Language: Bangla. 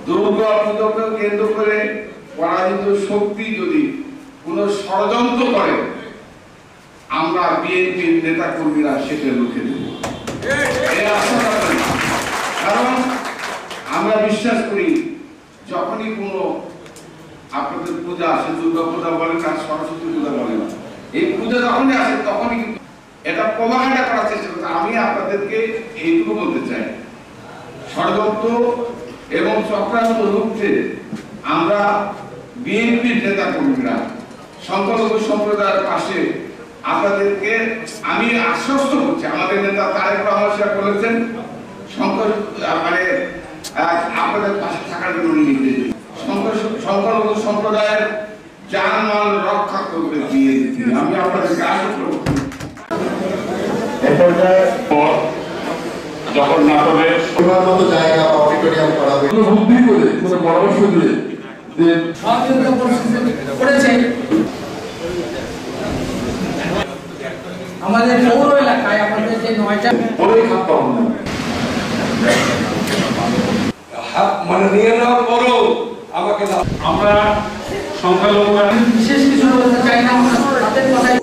দুর্গা পুজোকে কেন্দ্র করে পরাজিত শক্তি যদি কোন ষড়যন্ত্র করে, আমরা বিএনপির নেতা কর্মীরা সেটা রুখে দেব। কারণ আমরা বিশ্বাস করি, যখনই কোনো আপনাদের পূজা আসে, দুর্গা পূজা বলেন আর সরস্বতী পূজা বলেন, এই পূজা যখনই আসে তখনই কিন্তু এটা প্রভাবটা করার চেষ্টা করতে। আমি আপনাদেরকে এইটুকু বলতে চাই, ষড়যন্ত্র এবং চক্রান্ত রুখতে আমরা বিএনপির নেতা কর্মীরা সংখ্যালঘু সম্প্রদায়ের পাশে আপনাদেরকে আমি আশ্বস্ত করছি। আমাদের নেতা তারেক রহমান সাহেব বলেছেন আপনাদের পাশে থাকার জন্য নির্দেশ, সংখ্যালঘু সম্প্রদায়ের জানমাল রক্ষা করবে বিএনপি। আমি আপনাদেরকে আশ্বস্ত করছি। যখন নাটকের মতো জায়গা অডিটোরিয়াম করা হবে, বুদ্ধি করে কোনো পরামর্শ দিলে যে আমাদের পৌর এলাকায় আমাদের যে 9টা মানে নিয়ে নেওয়ার পরও আমাকে আমরা সংখ্যালঘু বিশেষ কিছু বলতে চাই না, তাদের কথাই